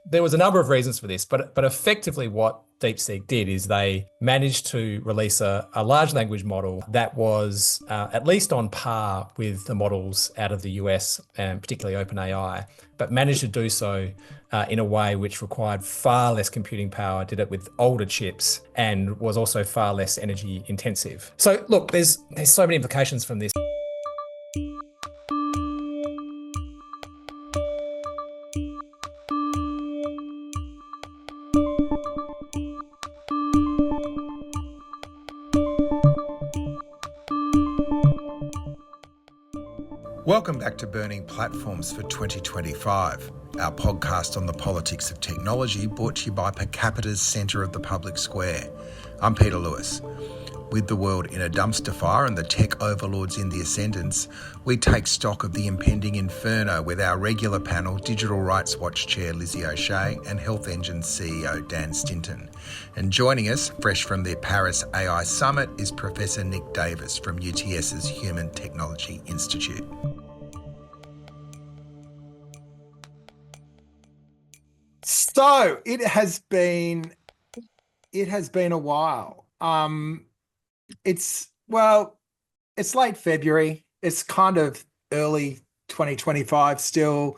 there was a number of reasons for this, but effectively what DeepSeek did is they managed to release a large language model that was at least on par with the models out of the US and particularly OpenAI, but managed to do so in a way which required far less computing power, did it with older chips, and was also far less energy intensive. So look, there's so many implications from this. Welcome back to Burning Platforms for 2025, our podcast on the politics of technology, brought to you by Capita's Centre of the Public Square. I'm Peter Lewis. With the world in a dumpster fire and the tech overlords in the ascendant, we take stock of the impending inferno with our regular panel, Digital Rights Watch Chair Lizzie O'Shea and Health Engine CEO Dan Stinton. And joining us, fresh from the Paris AI Summit, is Professor Nick Davis from UTS's Human Technology Institute. So it has been a while. It's late February. It's kind of early 2025 still.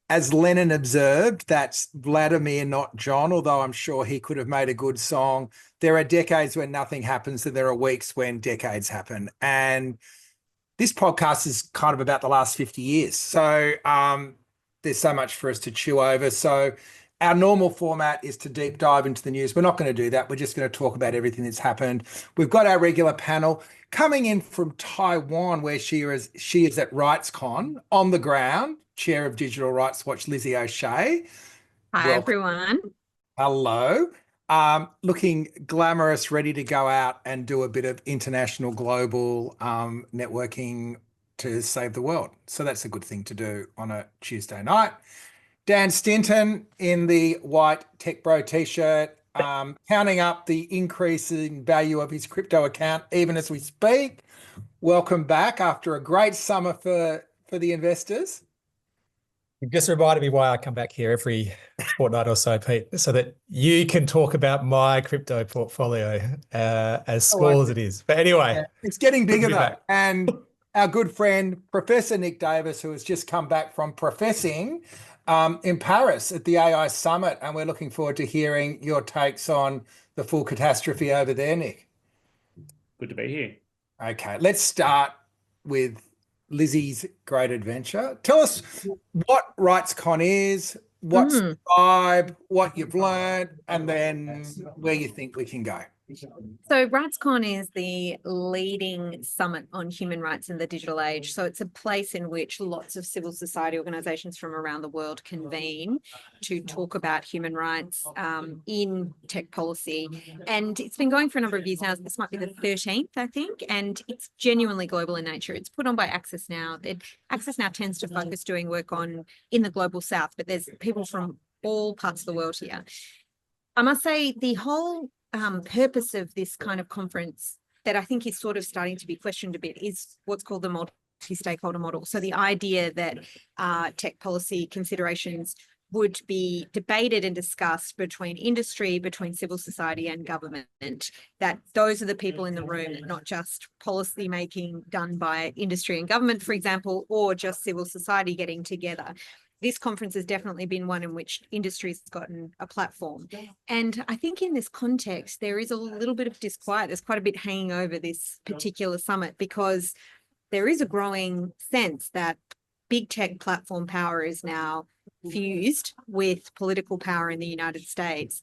As Lennon observed, that's Vladimir, not John, although I'm sure he could have made a good song. There are decades when nothing happens, and there are weeks when decades happen. And this podcast is kind of about the last 50 years. So there's so much for us to chew over. So our normal format is to deep dive into the news. We're not going to do that. We're just going to talk about everything that's happened. We've got our regular panel coming in from Taiwan, where she is at RightsCon on the ground, Chair of Digital Rights Watch, Lizzie O'Shea. Hi, everyone. Hello. Looking glamorous, ready to go out and do a bit of international, global networking to save the world. So that's a good thing to do on a Tuesday night. Dan Stinton in the white Tech Bro t-shirt, counting up the increase in value of his crypto account even as we speak. Welcome back after a great summer for the investors. You've just reminded me why I come back here every fortnight or so, Pete, so that you can talk about my crypto portfolio, as small as it is. But anyway. Yeah, it's getting bigger though. And our good friend, Professor Nick Davis, who has just come back from professing in Paris at the AI Summit, and we're looking forward to hearing your takes on the full catastrophe over there, Nick. Good to be here. Okay, let's start with Lizzie's great adventure. Tell us what RightsCon is, what's the vibe, what you've learned, and then where you think we can go. So RightsCon is the leading summit on human rights in the digital age. So it's a place in which lots of civil society organizations from around the world convene to talk about human rights in tech policy. And it's been going for a number of years now. This might be the 13th, I think, and it's genuinely global in nature. It's put on by Access Now. Access Now tends to focus doing work in the global south, but there's people from all parts of the world here. I must say the whole purpose of this kind of conference that I think is sort of starting to be questioned a bit is what's called the multi-stakeholder model. So the idea that tech policy considerations would be debated and discussed between industry, between civil society and government, that those are the people in the room, not just policy making done by industry and government, for example, or just civil society getting together. This conference has definitely been one in which industry's gotten a platform. And I think in this context, there is a little bit of disquiet. There's quite a bit hanging over this particular summit because there is a growing sense that big tech platform power is now fused with political power in the United States.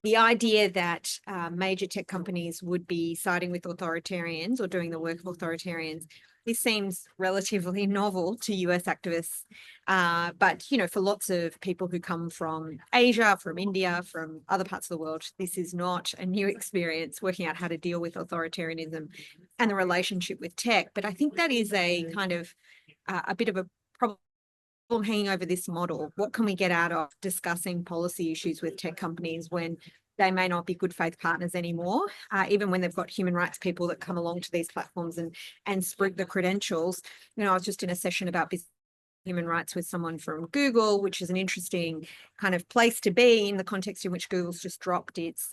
The idea that major tech companies would be siding with authoritarians or doing the work of authoritarians, this seems relatively novel to US activists. But, for lots of people who come from Asia, from India, from other parts of the world, this is not a new experience working out how to deal with authoritarianism and the relationship with tech. But I think that is a kind of a bit of a problem hanging over this model. What can we get out of discussing policy issues with tech companies when they may not be good faith partners anymore, even when they've got human rights people that come along to these platforms and sprig the credentials. I was just in a session about business human rights with someone from Google, which is an interesting kind of place to be in the context in which Google's just dropped its,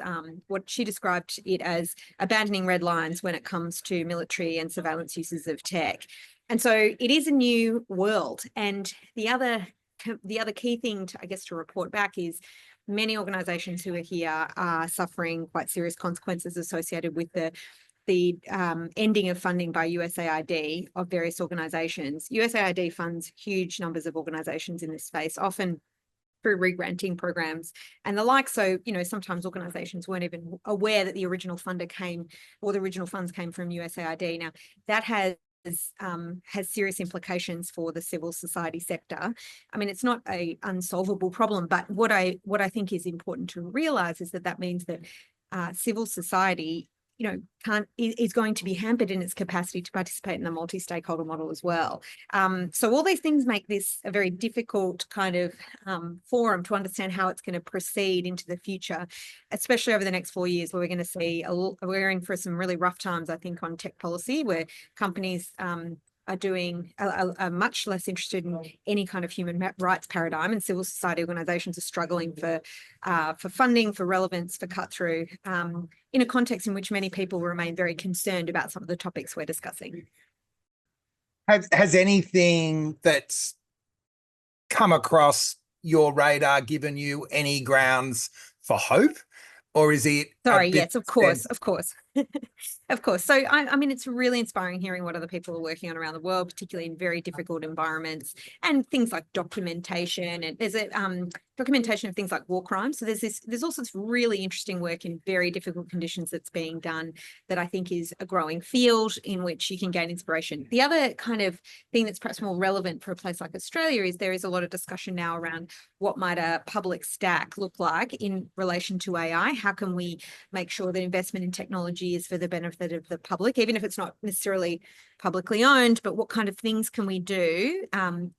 what she described it as abandoning red lines when it comes to military and surveillance uses of tech. And so it is a new world. And the other key thing, I guess, to report back is many organizations who are here are suffering quite serious consequences associated with the ending of funding by USAID of various organizations. USAID funds huge numbers of organizations in this space, often through re-granting programs and the like. So, sometimes organizations weren't even aware that the original funder came, or the original funds came from USAID. Now, that has serious implications for the civil society sector. I mean, it's not an unsolvable problem, but what I think is important to realize is that means that civil society is going to be hampered in its capacity to participate in the multi-stakeholder model as well. So all these things make this a very difficult kind of forum to understand how it's going to proceed into the future, especially over the next 4 years, where we're going to see we're in for some really rough times, I think, on tech policy, where companies are much less interested in any kind of human rights paradigm, and civil society organizations are struggling for funding, for relevance, for cut through, in a context in which many people remain very concerned about some of the topics we're discussing. Has anything that's come across your radar given you any grounds for hope? Or is it? Sorry, yes, of course. Of course. So, I mean, it's really inspiring hearing what other people are working on around the world, particularly in very difficult environments, and things like documentation. And there's a documentation of things like war crimes. So there's also this really interesting work in very difficult conditions that's being done that I think is a growing field in which you can gain inspiration. The other kind of thing that's perhaps more relevant for a place like Australia is there is a lot of discussion now around what might a public stack look like in relation to AI. How can we make sure that investment in technology is for the benefit of the public, even if it's not necessarily publicly owned, but what kind of things can we do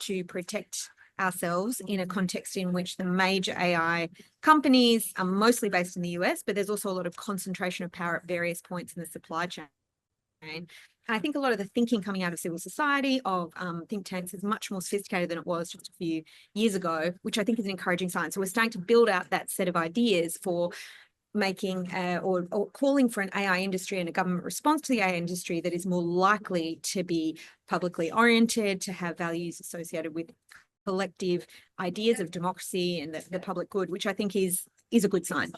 to protect ourselves in a context in which the major AI companies are mostly based in the US, but there's also a lot of concentration of power at various points in the supply chain. And I think a lot of the thinking coming out of civil society, of think tanks, is much more sophisticated than it was just a few years ago, which I think is an encouraging sign. So we're starting to build out that set of ideas for making or calling for an AI industry and a government response to the AI industry that is more likely to be publicly oriented, to have values associated with collective ideas of democracy and the public good, which I think is a good sign.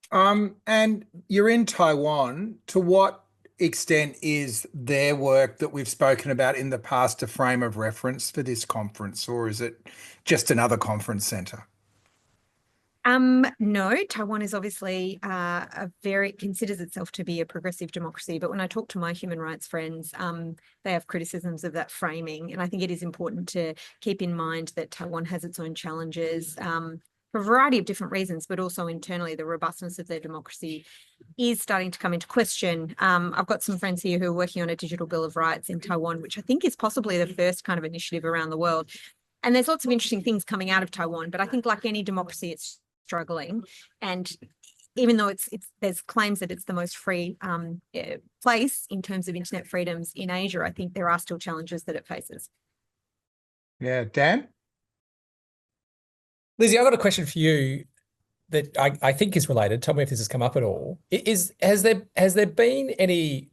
And you're in Taiwan. To what extent is their work that we've spoken about in the past a frame of reference for this conference, or is it just another conference centre? No, Taiwan is obviously considers itself to be a progressive democracy. But when I talk to my human rights friends, they have criticisms of that framing. And I think it is important to keep in mind that Taiwan has its own challenges for a variety of different reasons, but also internally the robustness of their democracy is starting to come into question. I've got some friends here who are working on a digital bill of rights in Taiwan, which I think is possibly the first kind of initiative around the world. And there's lots of interesting things coming out of Taiwan, but I think like any democracy, it's struggling. And even though there's claims that it's the most free place in terms of internet freedoms in Asia, I think there are still challenges that it faces. Yeah, Dan? Lizzie, I've got a question for you that I think is related. Tell me if this has come up at all. Has there been any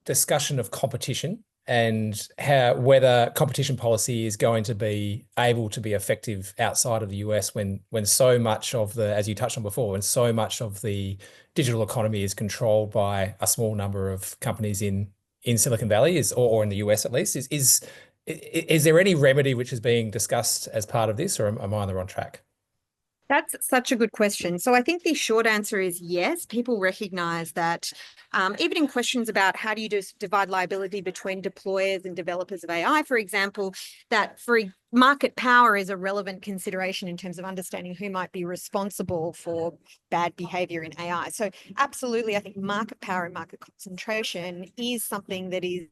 discussion of competition and whether competition policy is going to be able to be effective outside of the US when so much of as you touched on before, when so much of the digital economy is controlled by a small number of companies in Silicon Valley, or in the US at least? Is there any remedy which is being discussed as part of this, or am I on the wrong track? That's such a good question. So I think the short answer is yes. People recognize that even in questions about how do you divide liability between deployers and developers of AI, for example, that market power is a relevant consideration in terms of understanding who might be responsible for bad behavior in AI. So absolutely, I think market power and market concentration is something that is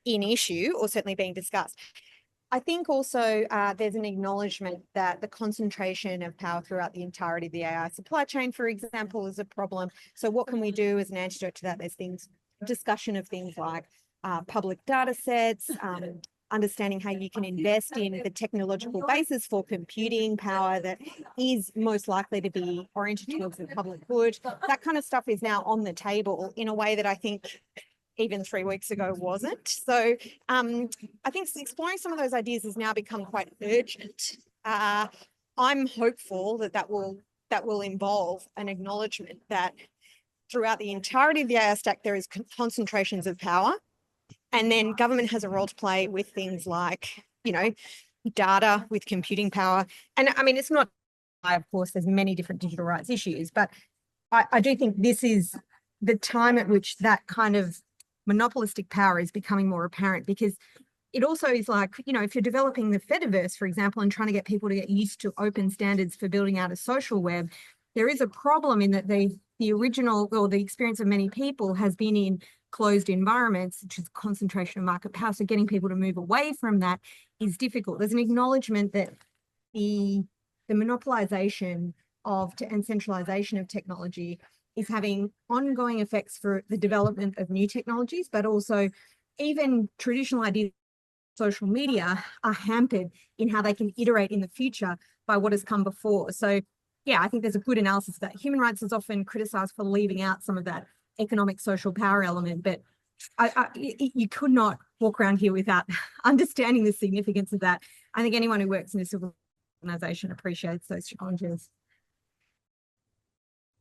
in issue, or certainly being discussed. I think also there's an acknowledgement that the concentration of power throughout the entirety of the AI supply chain, for example, is a problem. So what can we do as an antidote to that? There's discussion of things like public data sets, understanding how you can invest in the technological basis for computing power that is most likely to be oriented towards the public good. That kind of stuff is now on the table in a way that I think even 3 weeks ago wasn't. So I think exploring some of those ideas has now become quite urgent. I'm hopeful that that will involve an acknowledgement that throughout the entirety of the AI stack, there is concentrations of power. And then government has a role to play with things like, data with computing power. And I mean, it's not, of course, there's many different digital rights issues, but I do think this is the time at which that kind of monopolistic power is becoming more apparent, because it also is like, if you're developing the Fediverse, for example, and trying to get people to get used to open standards for building out a social web, there is a problem in that the original, or the experience of many people has been in closed environments, which is concentration of market power. So getting people to move away from that is difficult. There's an acknowledgement that the monopolization and centralization of technology is having ongoing effects for the development of new technologies, but also even traditional ideas of social media are hampered in how they can iterate in the future by what has come before. So yeah, I think there's a good analysis of that. Human rights is often criticized for leaving out some of that economic social power element, but you could not walk around here without understanding the significance of that. I think anyone who works in a civil organization appreciates those challenges.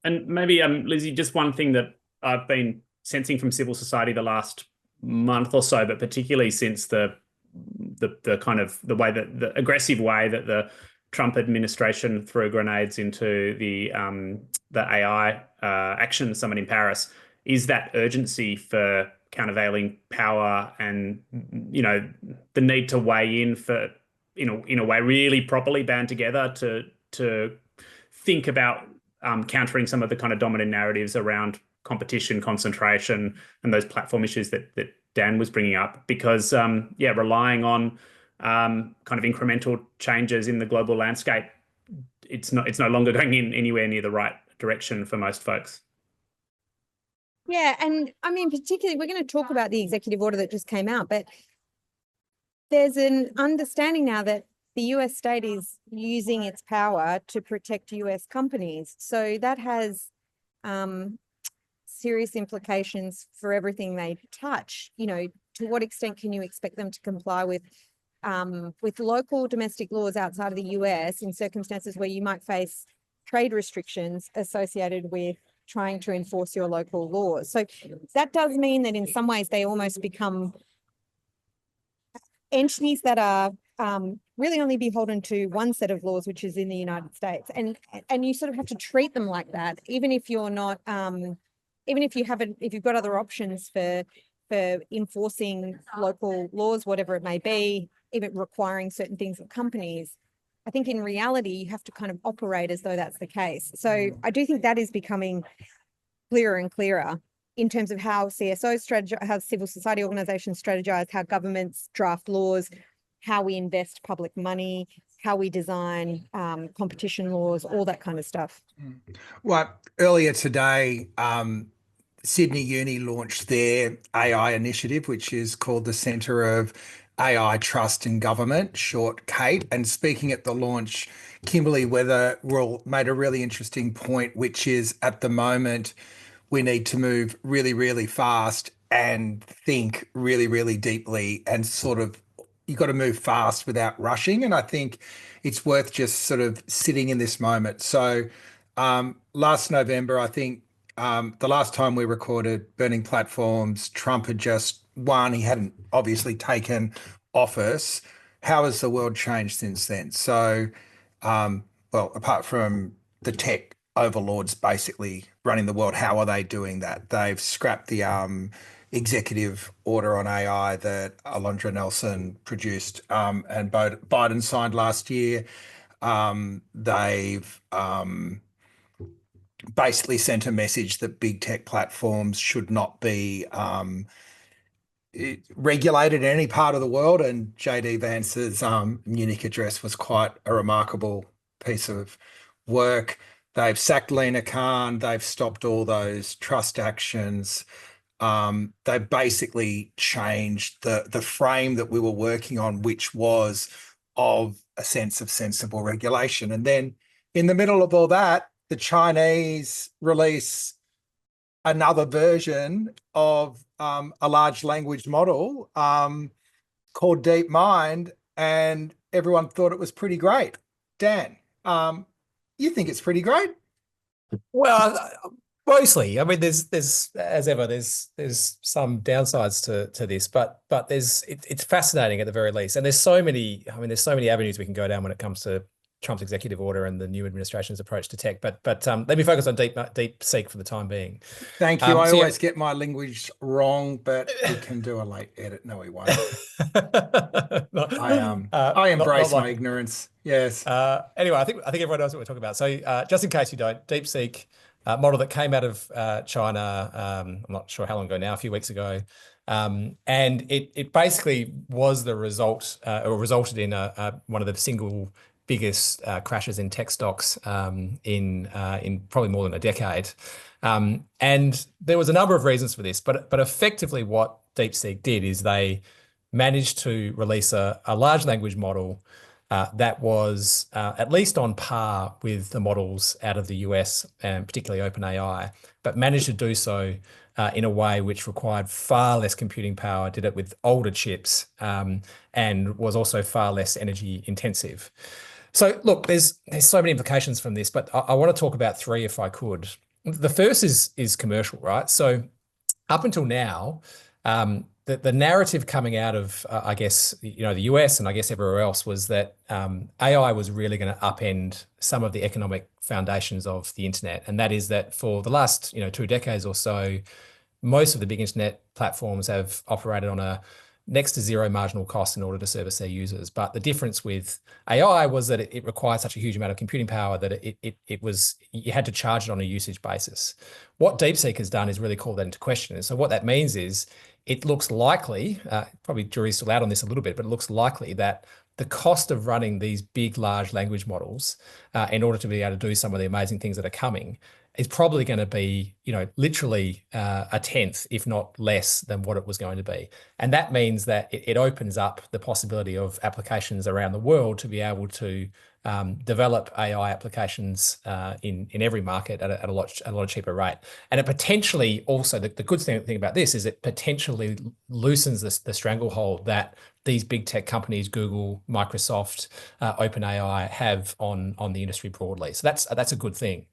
And maybe, Lizzie, just one thing that I've been sensing from civil society the last month or so, but particularly since the kind of the aggressive way that the Trump administration threw grenades into the AI action summit in Paris, is that urgency for countervailing power and the need to weigh in for in a way really properly band together to think about countering some of the kind of dominant narratives around competition, concentration, and those platform issues that Dan was bringing up. Because relying on kind of incremental changes in the global landscape, it's no longer going in anywhere near the right direction for most folks. Yeah, and I mean, particularly, we're going to talk about the executive order that just came out, but there's an understanding now that the US state is using its power to protect US companies. So that has serious implications for everything they touch. To what extent can you expect them to comply with local domestic laws outside of the US in circumstances where you might face trade restrictions associated with trying to enforce your local laws? So that does mean that in some ways they almost become entities that are really only beholden to one set of laws, which is in the United States. And you sort of have to treat them like that, even if you're not, even if you've got other options for enforcing local laws, whatever it may be, even requiring certain things of companies. I think in reality, you have to kind of operate as though that's the case. So I do think that is becoming clearer and clearer in terms of how CSOs strategize, how civil society organizations strategize, how governments draft laws, how we invest public money, how we design competition laws, all that kind of stuff. Well, earlier today, Sydney Uni launched their AI initiative, which is called the Centre of AI Trust in Government, short CATE. And speaking at the launch, Kimberly Weatherall made a really interesting point, which is at the moment, we need to move really, really fast and think really, really deeply, and sort of, you've got to move fast without rushing. And I think it's worth just sort of sitting in this moment. So last November, I think the last time we recorded Burning Platforms, Trump had just won. He hadn't obviously taken office. How has the world changed since then? So, well, apart from the tech overlords basically running the world, how are they doing that? They've scrapped the executive order on AI that Alondra Nelson produced and Biden signed last year. They've basically sent a message that big tech platforms should not be regulated in any part of the world. And JD Vance's Munich address was quite a remarkable piece of work. They've sacked Lena Khan. They've stopped all those trust actions. They basically changed the frame that we were working on, which was of a sense of sensible regulation. And then in the middle of all that, the Chinese release another version of a large language model called DeepMind, and everyone thought it was pretty great. Dan, you think it's pretty great? Well, mostly. I mean, there's as ever, there's some downsides to this, but it's fascinating at the very least. And there's so many. I mean, there's so many avenues we can go down when it comes to Trump's executive order and the new administration's approach to tech. But let me focus on DeepSeek for the time being. Thank you. I always get my language wrong, but we can do a late edit. No, we won't. I embrace my ignorance. Yes. Anyway, I think everyone knows what we're talking about. So just in case you don't, DeepSeek model that came out of China, I'm not sure how long ago now, a few weeks ago. And it basically was the result or resulted in one of the single biggest crashes in tech stocks in probably more than a decade. And there was a number of reasons for this, but effectively what DeepSeek did is they managed to release a large language model that was at least on par with the models out of the US, and particularly OpenAI, but managed to do so in a way which required far less computing power, did it with older chips, and was also far less energy intensive. So look, there's so many implications from this, but I want to talk about three if I could. The first is commercial, right? So up until now, the narrative coming out of, I guess, the US and I guess everywhere else was that AI was really going to upend some of the economic foundations of the internet. And that is that for the last, 2 decades or so, most of the big internet platforms have operated on a next to zero marginal cost in order to service their users. But the difference with AI was that it required such a huge amount of computing power that you had to charge it on a usage basis. What DeepSeek has done is really call that into question. And so what that means is it looks likely, probably jury's still out on this a little bit, but it looks likely that the cost of running these big, large language models in order to be able to do some of the amazing things that are coming is probably going to be, literally a tenth, if not less than what it was going to be. And that means that it opens up the possibility of applications around the world to be able to develop AI applications in every market at a lot cheaper rate. And it potentially also, the good thing about this is it potentially loosens the stranglehold that these big tech companies, Google, Microsoft, OpenAI, have on the industry broadly. So that's a good thing.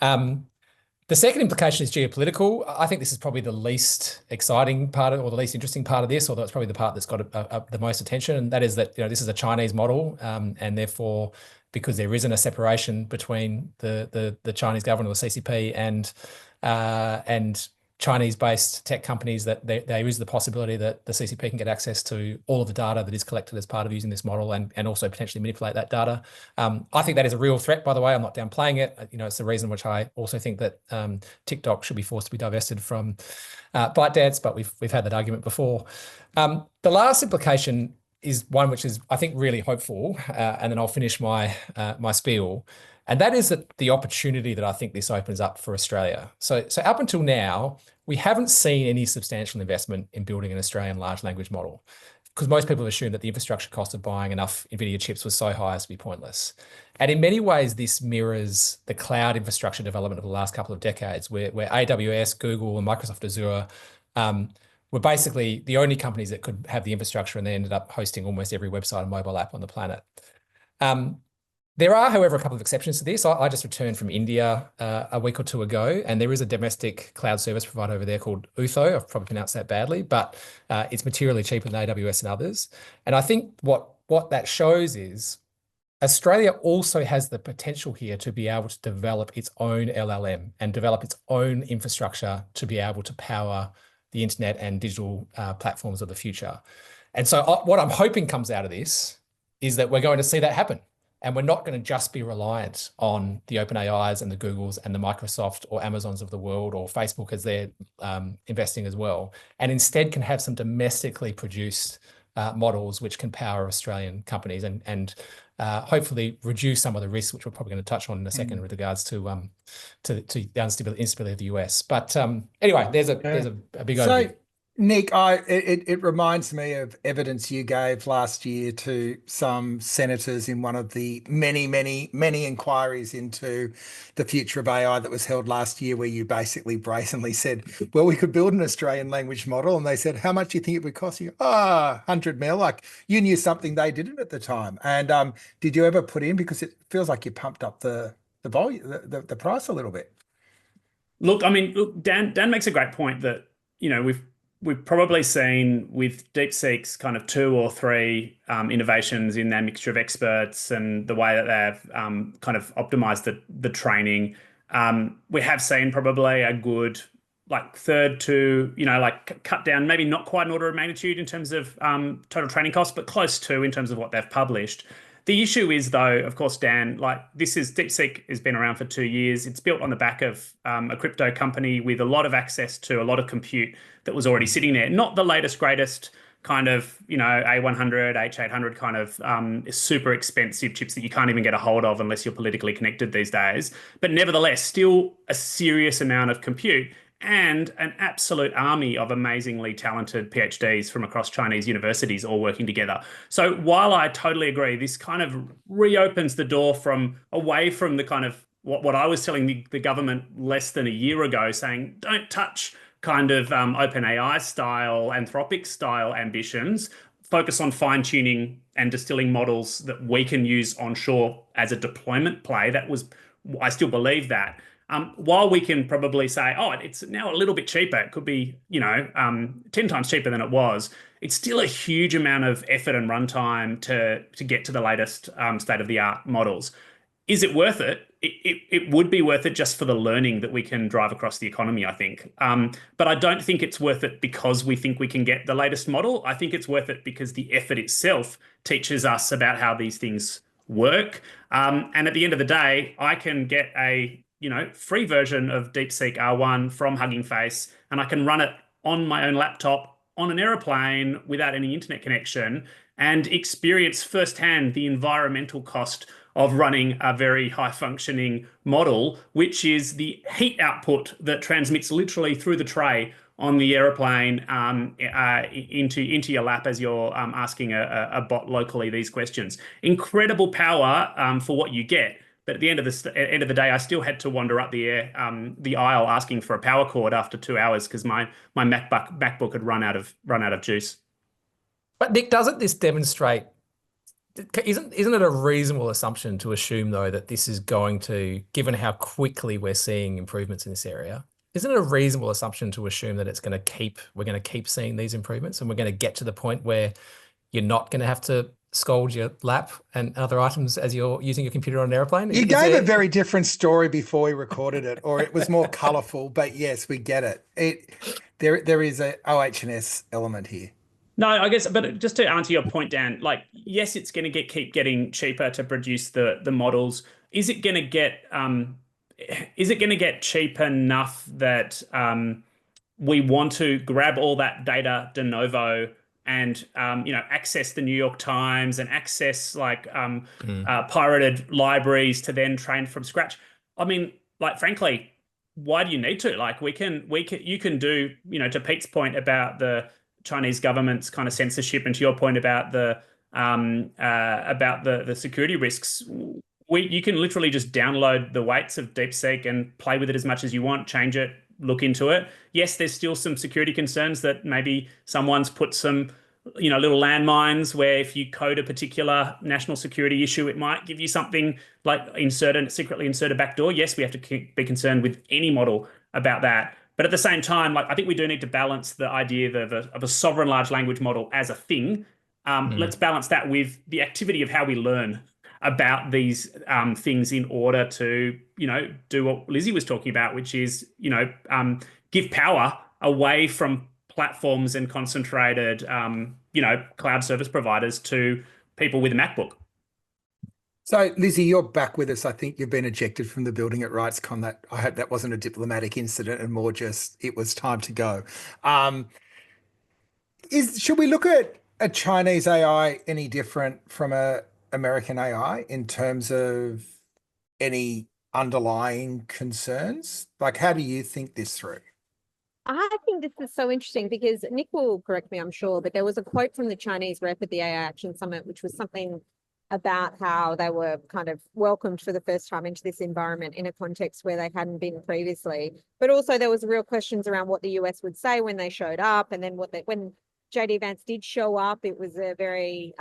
The second implication is geopolitical. I think this is probably the least exciting part or the least interesting part of this, although it's probably the part that's got the most attention. And that is that this is a Chinese model, and therefore, because there isn't a separation between the Chinese government or the CCP and Chinese-based tech companies, that there is the possibility that the CCP can get access to all of the data that is collected as part of using this model and also potentially manipulate that data. I think that is a real threat, by the way. I'm not downplaying it. It's the reason which I also think that TikTok should be forced to be divested from ByteDance, but we've had that argument before. The last implication is one which is, I think, really hopeful, and then I'll finish my spiel. And that is that the opportunity that I think this opens up for Australia. So up until now, we haven't seen any substantial investment in building an Australian large language model, because most people have assumed that the infrastructure cost of buying enough NVIDIA chips was so high as to be pointless. And in many ways, this mirrors the cloud infrastructure development of the last couple of decades, where AWS, Google, and Microsoft Azure were basically the only companies that could have the infrastructure, and they ended up hosting almost every website and mobile app on the planet. There are, however, a couple of exceptions to this. I just returned from India a week or two ago, and there is a domestic cloud service provider over there called Utho. I've probably pronounced that badly, but it's materially cheaper than AWS and others. And I think what that shows is Australia also has the potential here to be able to develop its own LLM and develop its own infrastructure to be able to power the internet and digital platforms of the future. And so what I'm hoping comes out of this is that we're going to see that happen. And we're not going to just be reliant on the OpenAIs and the Googles and the Microsoft or Amazons of the world, or Facebook as they're investing as well, and instead can have some domestically produced models which can power Australian companies. And hopefully reduce some of the risks, which we're probably going to touch on in a second with regards to the instability of the US. But anyway, there's a big overview. Nick, it reminds me of evidence you gave last year to some senators in one of the many inquiries into the future of AI that was held last year, where you basically brazenly said, well, we could build an Australian language model. And they said, how much do you think it would cost you? 100 mil. Like, you knew something they didn't at the time. And did you ever put in, because it feels like you pumped up the volume, the price a little bit? Look, I mean, Dan makes a great point that, we've probably seen with DeepSeek's kind of 2 or 3 innovations in their mixture of experts and the way that they've kind of optimized the training. We have seen probably a good third to, cut down, maybe not quite an order of magnitude in terms of total training costs, but close to in terms of what they've published. The issue is, though, of course, Dan, DeepSeek has been around for 2 years. It's built on the back of a crypto company with a lot of access to a lot of compute that was already sitting there. Not the latest, greatest kind of, A100, H800 kind of super expensive chips that you can't even get a hold of unless you're politically connected these days. But nevertheless, still a serious amount of compute and an absolute army of amazingly talented PhDs from across Chinese universities all working together. So while I totally agree, this kind of reopens the door away from the kind of what I was telling the government less than a year ago, saying don't touch kind of OpenAI style, Anthropic style ambitions, focus on fine tuning and distilling models that we can use onshore as a deployment play. I still believe that. While we can probably say, it's now a little bit cheaper, it could be, 10 times cheaper than it was, it's still a huge amount of effort and runtime to get to the latest state-of-the-art models. Is it worth it? It would be worth it just for the learning that we can drive across the economy, I think. But I don't think it's worth it because we think we can get the latest model. I think it's worth it because the effort itself teaches us about how these things work. And at the end of the day, I can get a free version of DeepSeek R1 from Hugging Face, and I can run it on my own laptop on an aeroplane without any internet connection and experience firsthand the environmental cost of running a very high functioning model, which is the heat output that transmits literally through the tray on the aeroplane into your lap as you're asking a bot locally these questions. Incredible power for what you get. But at the end of the day, I still had to wander up the aisle asking for a power cord after 2 hours because my MacBook had run out of juice. But Nick, doesn't this demonstrate? Isn't it a reasonable assumption to assume, though, that this is going to, given how quickly we're seeing improvements in this area, isn't it a reasonable assumption to assume that we're going to keep seeing these improvements, and we're going to get to the point where you're not going to have to scold your lap and other items as you're using your computer on an airplane? You gave a very different story before we recorded it, or it was more colourful, but yes, we get it. There is a OH&S element here. No, I guess, but just to answer your point, Dan, yes, it's going to keep getting cheaper to produce the models. Is it going to get cheap enough that we want to grab all that data de novo and access the New York Times and access pirated libraries to then train from scratch? I mean, frankly, why do you need to? You can do, to Pete's point about the Chinese government's kind of censorship, and to your point about the security risks, you can literally just download the weights of DeepSeek and play with it as much as you want, change it, look into it. Yes, there's still some security concerns that maybe someone's put some little landmines where if you code a particular national security issue, it might give you something like secretly insert a backdoor. Yes, we have to be concerned with any model about that. But at the same time, I think we do need to balance the idea of a sovereign large language model as a thing. Let's balance that with the activity of how we learn about these things in order to, do what Lizzie was talking about, which is, give power away from platforms and concentrated, cloud service providers to people with a MacBook. So, Lizzie, you're back with us. I think you've been ejected from the building at RightsCon. I hope that wasn't a diplomatic incident and more just it was time to go. Should we look at a Chinese AI any different from a American AI in terms of any underlying concerns? Like, how do you think this through? I think this is so interesting because Nick will correct me, I'm sure, but there was a quote from the Chinese rep at the AI Action Summit, which was something about how they were kind of welcomed for the first time into this environment in a context where they hadn't been previously. But also there was real questions around what the US would say when they showed up, and then when JD Vance did show up, it was a very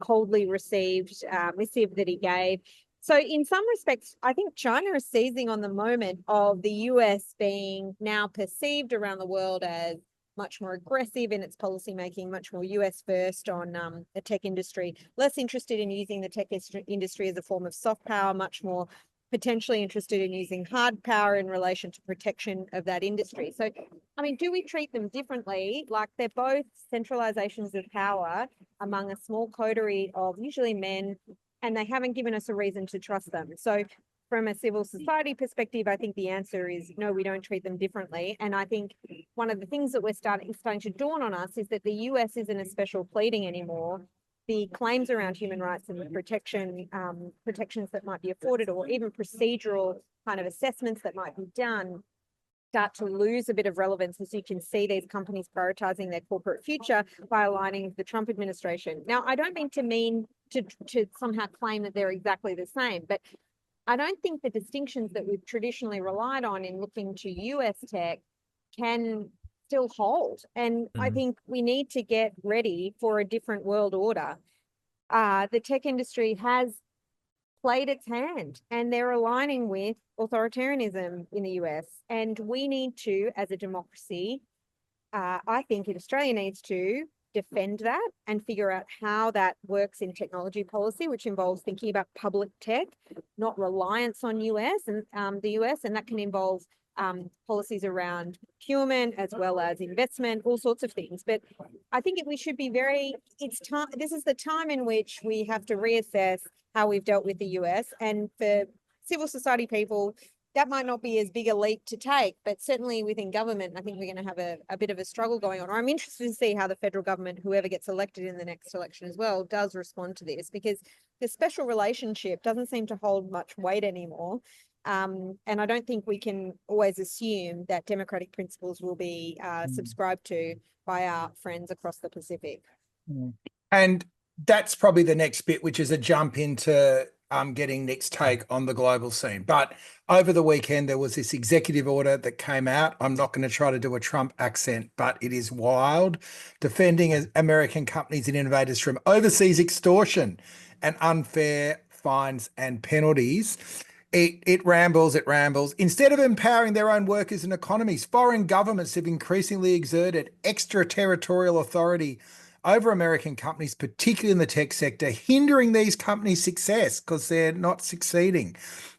coldly received missive that he gave. So in some respects, I think China is seizing on the moment of the US being now perceived around the world as much more aggressive in its policymaking, much more US first on the tech industry, less interested in using the tech industry as a form of soft power, much more potentially interested in using hard power in relation to protection of that industry. So, I mean, do we treat them differently? Like, they're both centralizations of power among a small coterie of usually men, and they haven't given us a reason to trust them. So from a civil society perspective, I think the answer is no, we don't treat them differently. And I think one of the things that we're starting to dawn on us is that the US isn't a special pleading anymore. The claims around human rights and the protections that might be afforded, or even procedural kind of assessments that might be done, start to lose a bit of relevance as you can see these companies prioritizing their corporate future by aligning with the Trump administration. Now, I don't mean to somehow claim that they're exactly the same, but I don't think the distinctions that we've traditionally relied on in looking to US tech can still hold. And I think we need to get ready for a different world order. The tech industry has played its hand and they're aligning with authoritarianism in the US. And we need to, as a democracy, I think Australia needs to defend that and figure out how that works in technology policy, which involves thinking about public tech, not reliance on US and the US, and that can involve policies around procurement as well as investment, all sorts of things. But I think we should be it's time. This is the time in which we have to reassess how we've dealt with the US, and for civil society people, that might not be as big a leap to take, but certainly within government, I think we're going to have a bit of a struggle going on. Or I'm interested to see how the federal government, whoever gets elected in the next election as well, does respond to this, because the special relationship doesn't seem to hold much weight anymore. And I don't think we can always assume that democratic principles will be subscribed to by our friends across the Pacific. And that's probably the next bit, which is a jump into getting Nick's take on the global scene. But over the weekend, there was this executive order that came out. I'm not going to try to do a Trump accent, but it is wild. Defending American companies and innovators from overseas extortion and unfair fines and penalties. It rambles. Instead of empowering their own workers and economies, foreign governments have increasingly exerted extraterritorial authority over American companies, particularly in the tech sector, hindering these companies' success because they're not succeeding,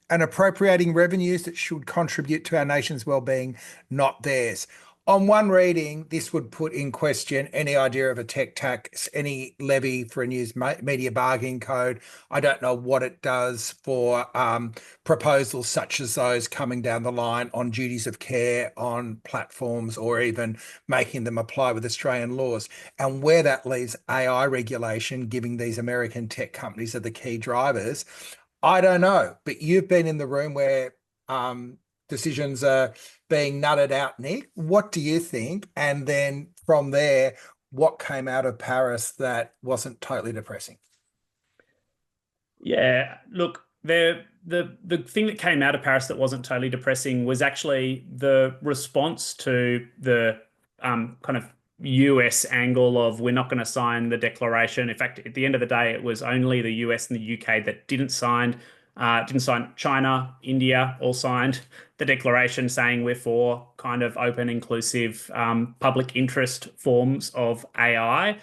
and appropriating revenues that should contribute to our nation's well-being, not theirs. On one reading, this would put in question any idea of a tech tax, any levy for a news media bargaining code. I don't know what it does for proposals such as those coming down the line on duties of care on platforms, or even making them apply with Australian laws, and where that leaves AI regulation, giving these American tech companies are the key drivers. I don't know, but you've been in the room where decisions are being nutted out, Nick. What do you think? And then from there, what came out of Paris that wasn't totally depressing? Yeah, look, the thing that came out of Paris that wasn't totally depressing was actually the response to the kind of US angle of we're not going to sign the declaration. In fact, at the end of the day, it was only the US and the UK that didn't sign. China, India all signed the declaration saying we're for kind of open, inclusive, public interest forms of AI.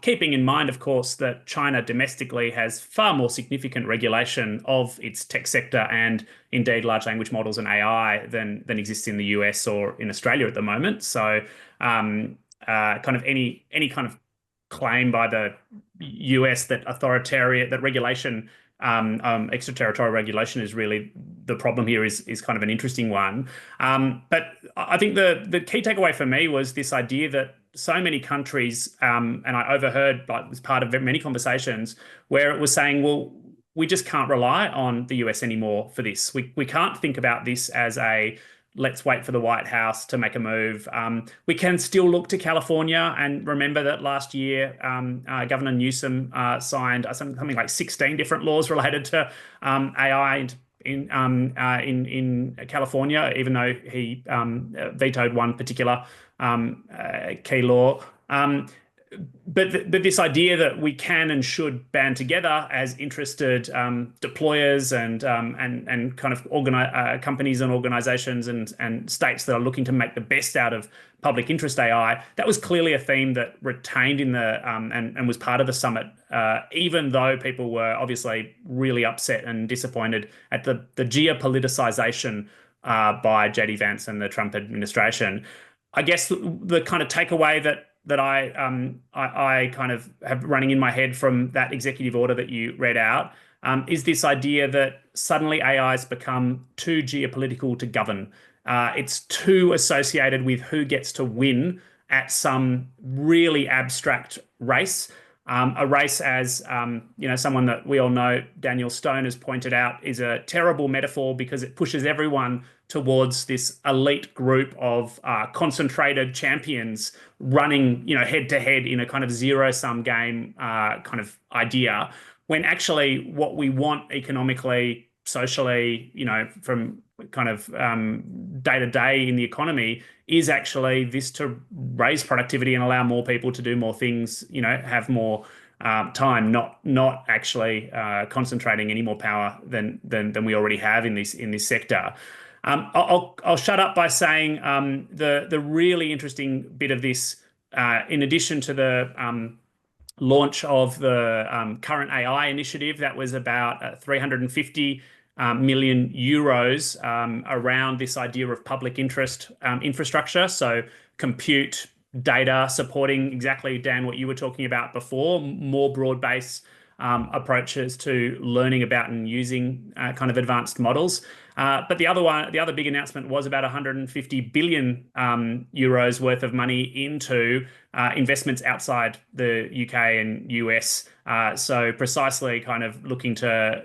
Keeping in mind, of course, that China domestically has far more significant regulation of its tech sector and indeed large language models and AI than exists in the US or in Australia at the moment. So kind of any kind of claim by the US that regulation, extraterritorial regulation is really the problem here is kind of an interesting one. But I think the key takeaway for me was this idea that so many countries, and I overheard, like, was part of many conversations where it was saying, well, we just can't rely on the US anymore for this. We can't think about this as a let's wait for the White House to make a move. We can still look to California, and remember that last year, Governor Newsom signed something like 16 different laws related to AI in California, even though he vetoed one particular key law. But this idea that we can and should band together as interested deployers and kind of companies and organizations and states that are looking to make the best out of public interest AI, that was clearly a theme that retained in the and was part of the summit, even though people were obviously really upset and disappointed at the geopoliticization by JD Vance and the Trump administration. I guess the kind of takeaway that I kind of have running in my head from that executive order that you read out is this idea that suddenly AI has become too geopolitical to govern. It's too associated with who gets to win at some really abstract race. A race, as someone that we all know, Daniel Stone, has pointed out, is a terrible metaphor because it pushes everyone towards this elite group of concentrated champions running, head to head in a kind of zero-sum game kind of idea, when actually what we want economically, socially, from kind of day to day in the economy is actually this to raise productivity and allow more people to do more things, have more time, not actually concentrating any more power than we already have in this sector. I'll shut up by saying the really interesting bit of this, in addition to the launch of the current AI initiative, that was about 350 million euros around this idea of public interest infrastructure. So compute, data, supporting exactly, Dan, what you were talking about before, more broad-based approaches to learning about and using kind of advanced models. But the other big announcement was about 150 billion euros worth of money into investments outside the UK and US. So precisely kind of looking to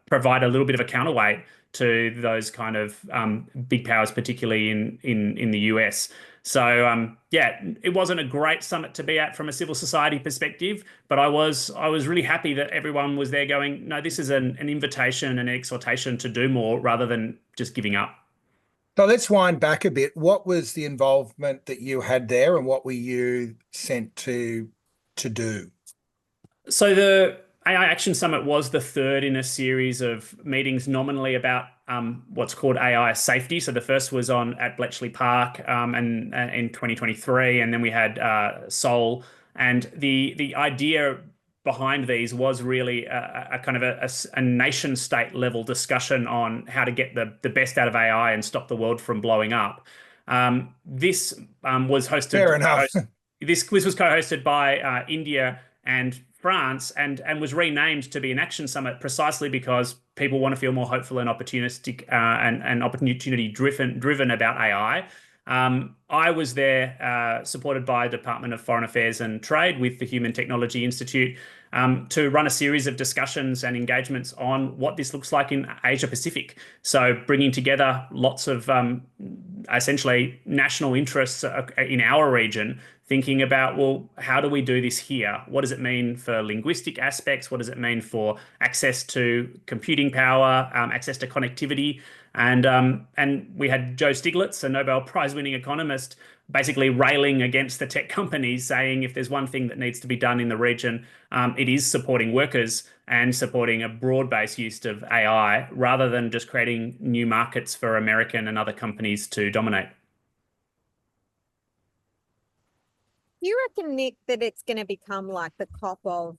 provide a little bit of a counterweight to those kind of big powers, particularly in the US. So it wasn't a great summit to be at from a civil society perspective, but I was really happy that everyone was there going, no, this is an invitation and an exhortation to do more rather than just giving up. So let's wind back a bit. What was the involvement that you had there, and what were you sent to do? So the AI Action Summit was the third in a series of meetings nominally about what's called AI safety. So the first was at Bletchley Park and in 2023, and then we had Seoul. And the idea behind these was really a kind of a nation state level discussion on how to get the best out of AI and stop the world from blowing up. This was hosted. Fair enough. This was co-hosted by India and France, and was renamed to be an action summit precisely because people want to feel more hopeful and opportunistic and opportunity driven about AI. I was there supported by the Department of Foreign Affairs and Trade with the Human Technology Institute to run a series of discussions and engagements on what this looks like in Asia Pacific. So bringing together lots of essentially national interests in our region, thinking about, well, how do we do this here? What does it mean for linguistic aspects? What does it mean for access to computing power, access to connectivity? And we had Joe Stiglitz, a Nobel Prize-winning economist, basically railing against the tech companies, saying if there's one thing that needs to be done in the region, it is supporting workers and supporting a broad-based use of AI rather than just creating new markets for American and other companies to dominate. You reckon, Nick, that it's going to become like the COP of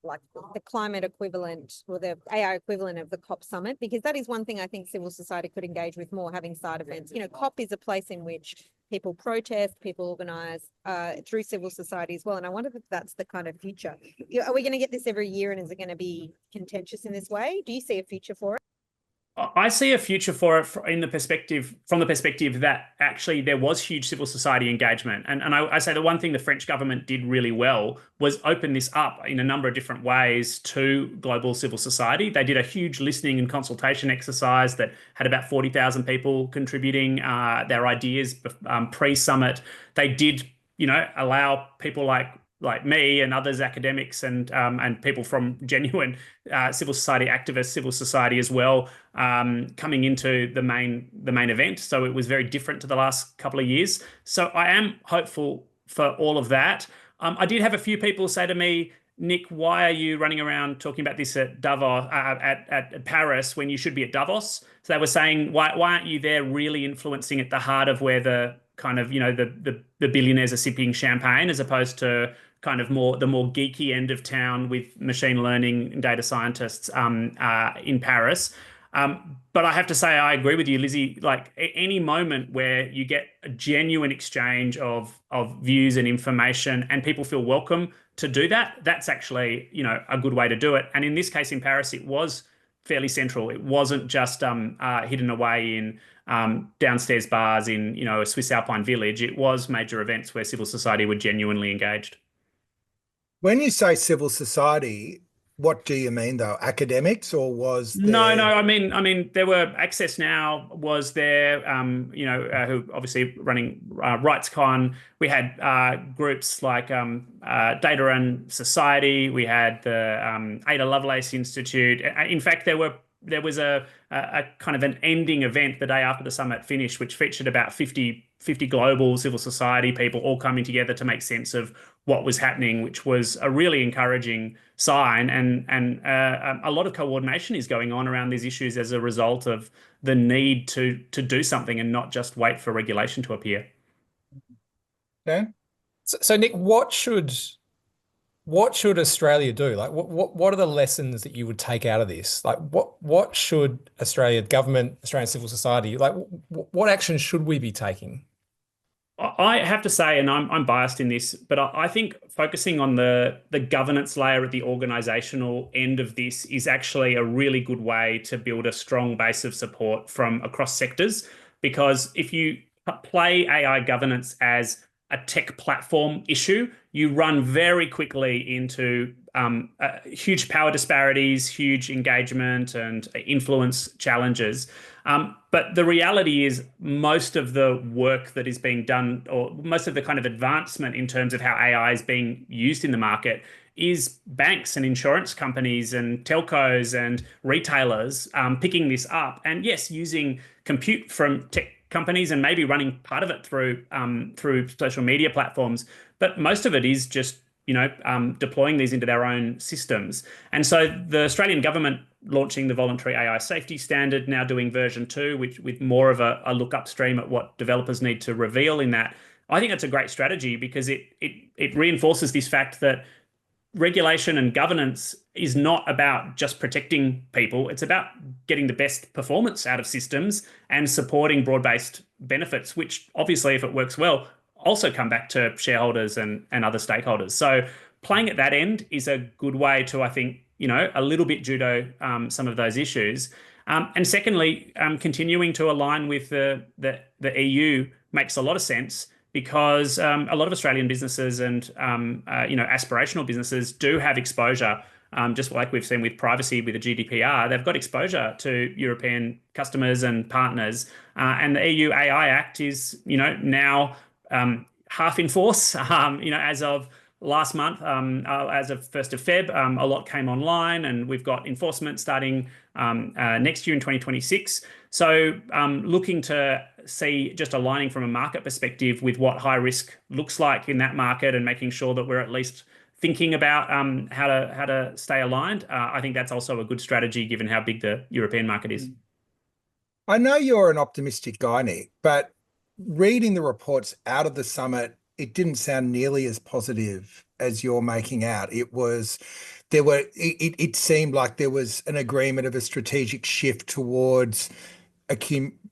like the climate equivalent or the AI equivalent of the COP summit? Because that is one thing I think civil society could engage with more, having side events. COP is a place in which people protest, people organise through civil society as well. And I wonder if that's the kind of future. Are we going to get this every year, and is it going to be contentious in this way? Do you see a future for it? I see a future for it from the perspective that actually there was huge civil society engagement. And I say the one thing the French government did really well was open this up in a number of different ways to global civil society. They did a huge listening and consultation exercise that had about 40,000 people contributing their ideas pre-summit. They did, allow people like me and others, academics and people from genuine civil society activists, civil society as well, coming into the main event. So it was very different to the last couple of years. So I am hopeful for all of that. I did have a few people say to me, Nick, why are you running around talking about this at Davos, at Paris when you should be at Davos? So they were saying, why aren't you there really influencing at the heart of where the kind of, the billionaires are sipping champagne, as opposed to kind of the more geeky end of town with machine learning and data scientists in Paris. But I have to say, I agree with you, Lizzie, like any moment where you get a genuine exchange of views and information and people feel welcome to do that, that's actually, a good way to do it. And in this case, in Paris, it was fairly central. It wasn't just hidden away in downstairs bars in, a Swiss Alpine village. It was major events where civil society were genuinely engaged. When you say civil society, what do you mean though? Academics, or was there... No. I mean, there were Access Now was there, who obviously running RightsCon. We had groups like Data and Society. We had the Ada Lovelace Institute. In fact, there was a kind of an ending event the day after the summit finished, which featured about 50 global civil society people all coming together to make sense of what was happening, which was a really encouraging sign. And a lot of coordination is going on around these issues as a result of the need to do something and not just wait for regulation to appear. Okay. So Nick, what should Australia do? Like, what are the lessons that you would take out of this? Like, what should Australian government, Australian civil society, like, what action should we be taking? I have to say, and I'm biased in this, but I think focusing on the governance layer at the organizational end of this is actually a really good way to build a strong base of support from across sectors. Because if you play AI governance as a tech platform issue, you run very quickly into huge power disparities, huge engagement and influence challenges. But the reality is most of the work that is being done, or most of the kind of advancement in terms of how AI is being used in the market, is banks and insurance companies and telcos and retailers picking this up. And yes, using compute from tech companies and maybe running part of it through social media platforms. But most of it is just deploying these into their own systems. And so the Australian government launching the voluntary AI safety standard, now doing version 2, which with more of a look upstream at what developers need to reveal in that. I think that's a great strategy because it reinforces this fact that regulation and governance is not about just protecting people. It's about getting the best performance out of systems and supporting broad-based benefits, which obviously, if it works well, also come back to shareholders and other stakeholders. So playing at that end is a good way to, I think, a little bit judo some of those issues. And secondly, continuing to align with the EU makes a lot of sense because a lot of Australian businesses and aspirational businesses do have exposure, just like we've seen with privacy with the GDPR. They've got exposure to European customers and partners, and the EU AI Act is now half in force. As of last month, as of 1st of Feb, a lot came online, and we've got enforcement starting next year in 2026. So looking to see just aligning from a market perspective with what high risk looks like in that market and making sure that we're at least thinking about how to stay aligned. I think that's also a good strategy given how big the European market is. I know you're an optimistic guy, Nick, but reading the reports out of the summit, it didn't sound nearly as positive as you're making out. It seemed like there was an agreement of a strategic shift towards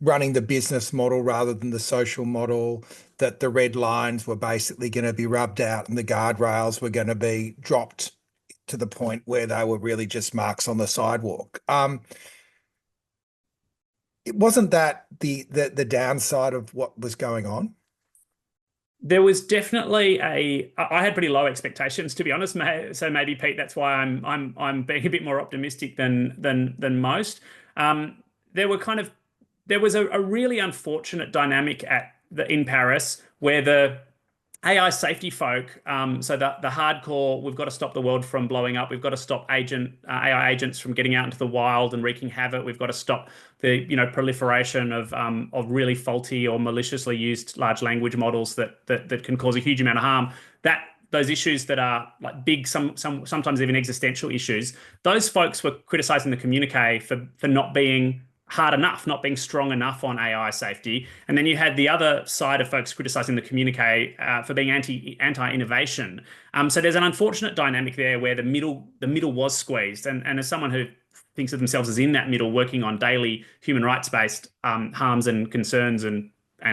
running the business model rather than the social model, that the red lines were basically going to be rubbed out and the guardrails were going to be dropped to the point where they were really just marks on the sidewalk. wasn't that the downside of what was going on? There was definitely I had pretty low expectations, to be honest. So maybe, Pete, that's why I'm being a bit more optimistic than most. There was a really unfortunate dynamic in Paris where the AI safety folk, so the hardcore, we've got to stop the world from blowing up. We've got to stop AI agents from getting out into the wild and wreaking havoc. We've got to stop the proliferation of really faulty or maliciously used large language models that can cause a huge amount of harm. Those issues that are like big, sometimes even existential issues. Those folks were criticizing the communique for not being hard enough, not being strong enough on AI safety. And then you had the other side of folks criticizing the communique for being anti-innovation. So there's an unfortunate dynamic there where the middle was squeezed. And as someone who thinks of themselves as in that middle, working on daily human rights-based harms and concerns and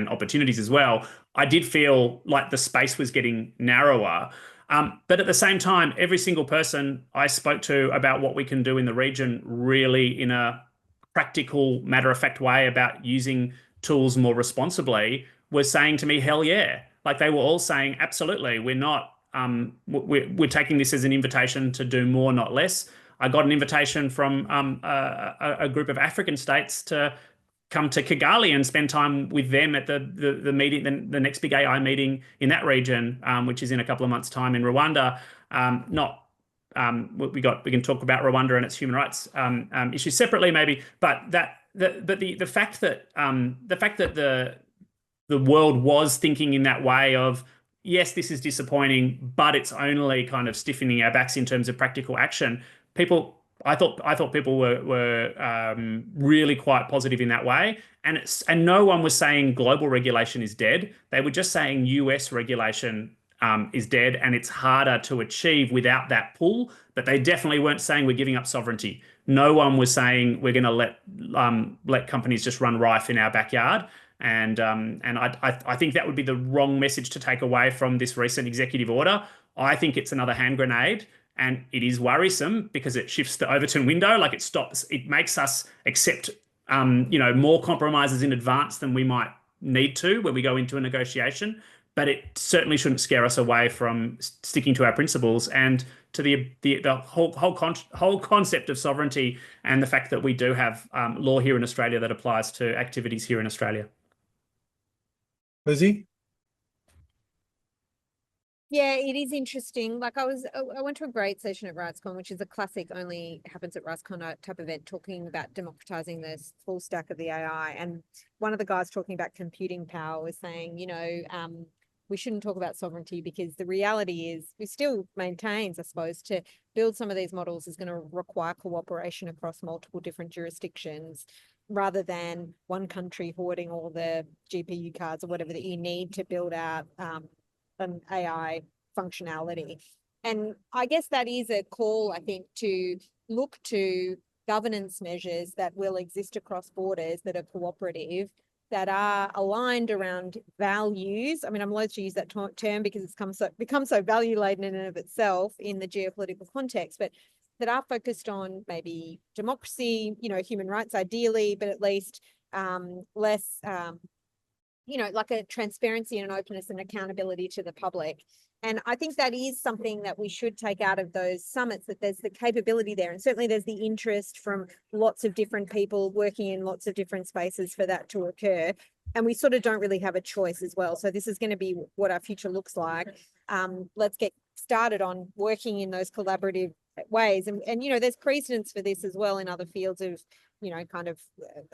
opportunities as well, I did feel like the space was getting narrower. But at the same time, every single person I spoke to about what we can do in the region really in a practical, matter-of-fact way about using tools more responsibly was saying to me, hell yeah. Like they were all saying, absolutely, we're not, we're taking this as an invitation to do more, not less. I got an invitation from a group of African states to come to Kigali and spend time with them at the meeting, the next big AI meeting in that region, which is in a couple of months' time in Rwanda. We can talk about Rwanda and its human rights issues separately, maybe. But the fact that the world was thinking in that way of, yes, this is disappointing, but it's only kind of stiffening our backs in terms of practical action. I thought people were really quite positive in that way, and no one was saying global regulation is dead. They were just saying US regulation is dead, and it's harder to achieve without that pull. But they definitely weren't saying we're giving up sovereignty. No one was saying we're going to let companies just run rife in our backyard. And I think that would be the wrong message to take away from this recent executive order. I think it's another hand grenade, and it is worrisome because it shifts the Overton window. Like it makes us accept more compromises in advance than we might need to when we go into a negotiation. But it certainly shouldn't scare us away from sticking to our principles and to the whole concept of sovereignty and the fact that we do have law here in Australia that applies to activities here in Australia. Lizzie? Yeah, it is interesting. Like I went to a great session at RightsCon, which is a classic, only happens at RightsCon type event, talking about democratizing the full stack of the AI. And one of the guys talking about computing power was saying, we shouldn't talk about sovereignty because the reality is we still maintains, I suppose, to build some of these models is going to require cooperation across multiple different jurisdictions rather than one country hoarding all the GPU cards or whatever that you need to build out an AI functionality. And I guess that is a call, I think, to look to governance measures that will exist across borders that are cooperative, that are aligned around values. I mean, I'm loath to use that term because it's become so value laden in and of itself in the geopolitical context, but that are focused on maybe democracy, human rights ideally, but at least less, like a transparency and an openness and accountability to the public. And I think that is something that we should take out of those summits, that there's the capability there. And certainly there's the interest from lots of different people working in lots of different spaces for that to occur. And we sort of don't really have a choice as well. So this is going to be what our future looks like. Let's get started on working in those collaborative ways. And there's precedence for this as well in other fields of, kind of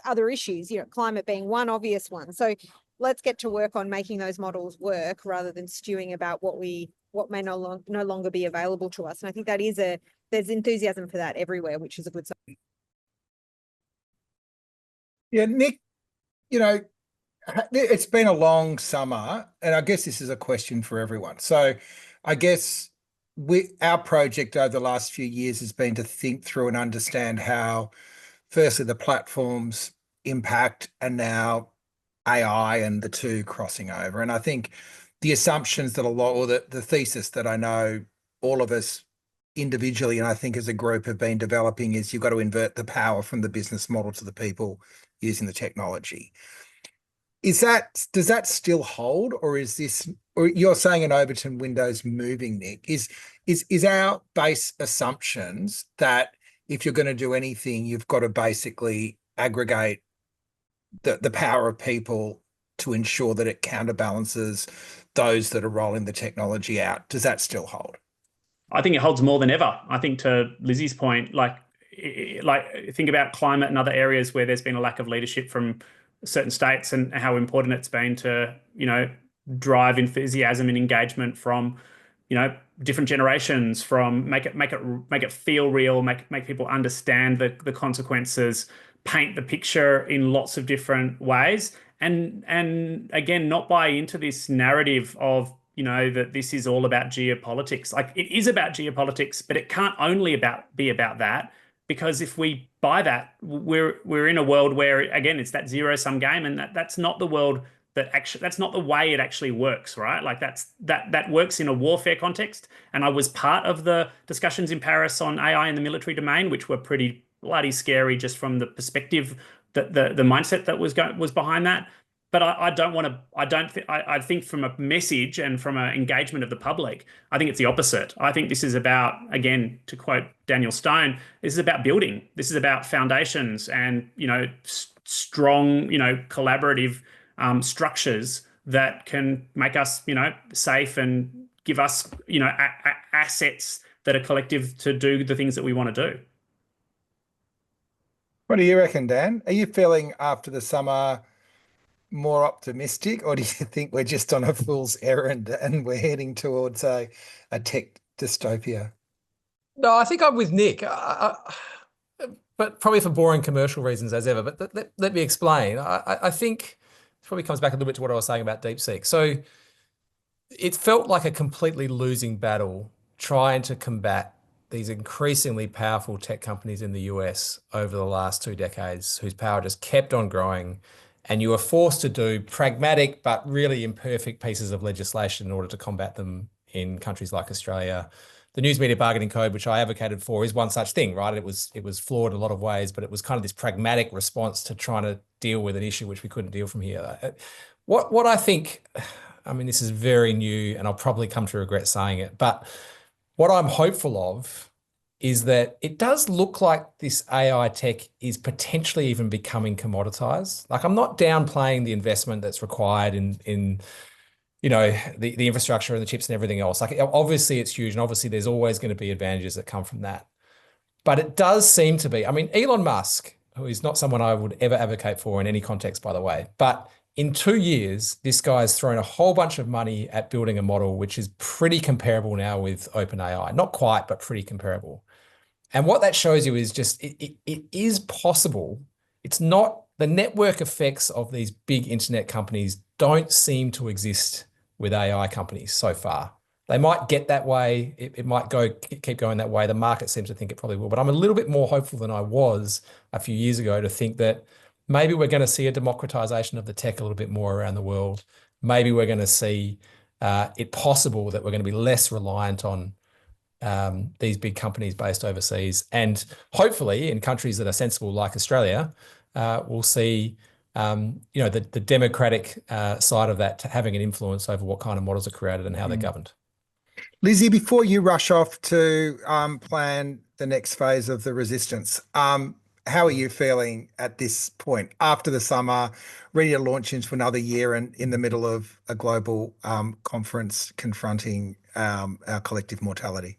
other issues, climate being one obvious one. So let's get to work on making those models work rather than stewing about what may no longer be available to us. And I think that is there's enthusiasm for that everywhere, which is a good sign. Yeah, Nick, it's been a long summer, and I guess this is a question for everyone. So I guess our project over the last few years has been to think through and understand how, firstly, the platforms impact, and now AI and the two crossing over. And I think the assumptions that or the thesis that I know all of us individually and I think as a group have been developing is you've got to invert the power from the business model to the people using the technology. Does that still hold, or is this, or you're saying an Overton window's moving, Nick? Is our base assumptions that if you're going to do anything, you've got to basically aggregate the power of people to ensure that it counterbalances those that are rolling the technology out? Does that still hold? I think it holds more than ever. I think to Lizzie's point, like think about climate and other areas where there's been a lack of leadership from certain states and how important it's been to, drive enthusiasm and engagement from, different generations, from make it feel real, make people understand the consequences, paint the picture in lots of different ways. And again, not buy into this narrative of, that this is all about geopolitics. Like, it is about geopolitics, but it can't only be about that. Because if we buy that, we're in a world where, again, it's that zero-sum game, and that's not the world that's not the way it actually works, right? Like that works in a warfare context. And I was part of the discussions in Paris on AI in the military domain, which were pretty bloody scary just from the perspective that the mindset that was behind that. But I think from a message and from an engagement of the public, I think it's the opposite. I think this is about, again, to quote Daniel Stone, this is about building. This is about foundations and, strong, collaborative structures that can make us, safe and give us, assets that are collective to do the things that we want to do. What do you reckon, Dan? Are you feeling after the summer more optimistic, or do you think we're just on a fool's errand and we're heading towards a tech dystopia? No, I think I'm with Nick, but probably for boring commercial reasons as ever. But let me explain. I think it probably comes back a little bit to what I was saying about DeepSeek. So it felt like a completely losing battle trying to combat these increasingly powerful tech companies in the US over the last 2 decades, whose power just kept on growing. And you were forced to do pragmatic but really imperfect pieces of legislation in order to combat them in countries like Australia. The News Media Bargaining Code, which I advocated for, is one such thing, right? It was flawed in a lot of ways, but it was kind of this pragmatic response to trying to deal with an issue which we couldn't deal from here. What I think, I mean, this is very new and I'll probably come to regret saying it, but what I'm hopeful of is that it does look like this AI tech is potentially even becoming commoditized. Like, I'm not downplaying the investment that's required in the infrastructure and the chips and everything else. Like, obviously it's huge, and obviously there's always going to be advantages that come from that. But it does seem to be, I mean, Elon Musk, who is not someone I would ever advocate for in any context, by the way, but in 2 years, this guy's thrown a whole bunch of money at building a model which is pretty comparable now with OpenAI. Not quite, but pretty comparable. And what that shows you is just it is possible. It's not, the network effects of these big internet companies don't seem to exist with AI companies so far. They might get that way. It might keep going that way. The market seems to think it probably will. But I'm a little bit more hopeful than I was a few years ago to think that maybe we're going to see a democratization of the tech a little bit more around the world. Maybe we're going to see it possible that we're going to be less reliant on these big companies based overseas, and hopefully in countries that are sensible like Australia, we'll see the democratic side of that having an influence over what kind of models are created and how they're governed. Lizzie, before you rush off to plan the next phase of the resistance, how are you feeling at this point after the summer, ready to launch into another year and in the middle of a global conference confronting our collective mortality?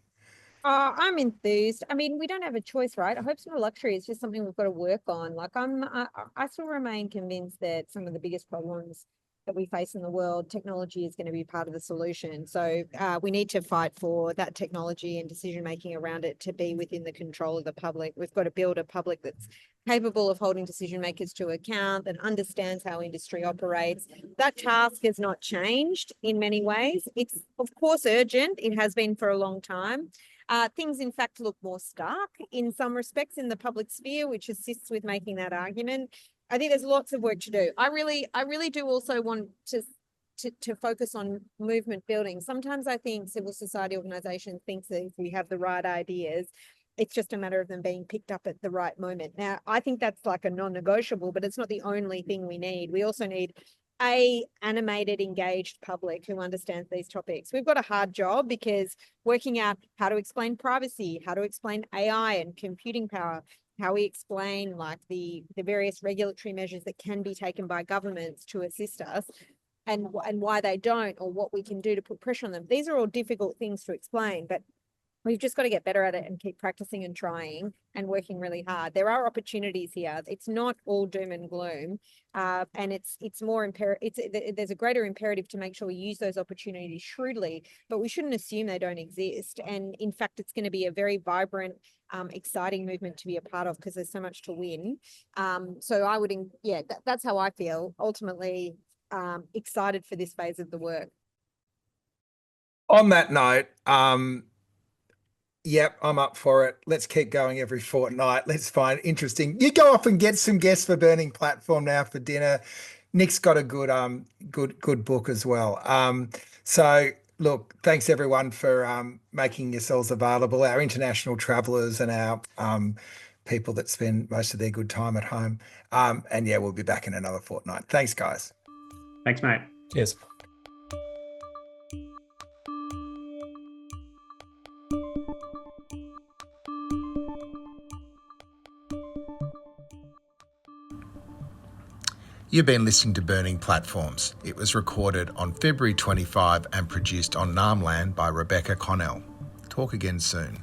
I'm enthused. I mean, we don't have a choice, right? Hope's not a luxury. It's just something we've got to work on. Like, I still remain convinced that some of the biggest problems that we face in the world, technology is going to be part of the solution. So we need to fight for that technology and decision-making around it to be within the control of the public. We've got to build a public that's capable of holding decision makers to account, that understands how industry operates. That task has not changed in many ways. It's, of course, urgent. It has been for a long time. Things, in fact, look more stark in some respects in the public sphere, which assists with making that argument. I think there's lots of work to do. I really do also want to to focus on movement building. Sometimes I think civil society organizations think that if we have the right ideas, it's just a matter of them being picked up at the right moment. Now, I think that's like a non-negotiable, but it's not the only thing we need. We also need a animated, engaged public who understands these topics. We've got a hard job because working out how to explain privacy, how to explain AI and computing power, how we explain like the various regulatory measures that can be taken by governments to assist us, and why they don't, or what we can do to put pressure on them. These are all difficult things to explain, but we've just got to get better at it and keep practicing and trying and working really hard. There are opportunities here. It's not all doom and gloom, and it's more there's a greater imperative to make sure we use those opportunities shrewdly, but we shouldn't assume they don't exist. And in fact, it's going to be a very vibrant, exciting movement to be a part of because there's so much to win. So I would, that's how I feel. Ultimately, excited for this phase of the work. On that note, yep, I'm up for it. Let's keep going every fortnight. Let's find interesting. You go off and get some guests for Burning Platform now for dinner. Nick's got a good book as well. So look, thanks everyone for making yourselves available. Our international travellers and our people that spend most of their good time at home. And yeah, we'll be back in another fortnight. Thanks, guys. Thanks, mate. Cheers. You've been listening to Burning Platforms. It was recorded on February 25 and produced on Naarm land by Rebecca Connell. Talk again soon.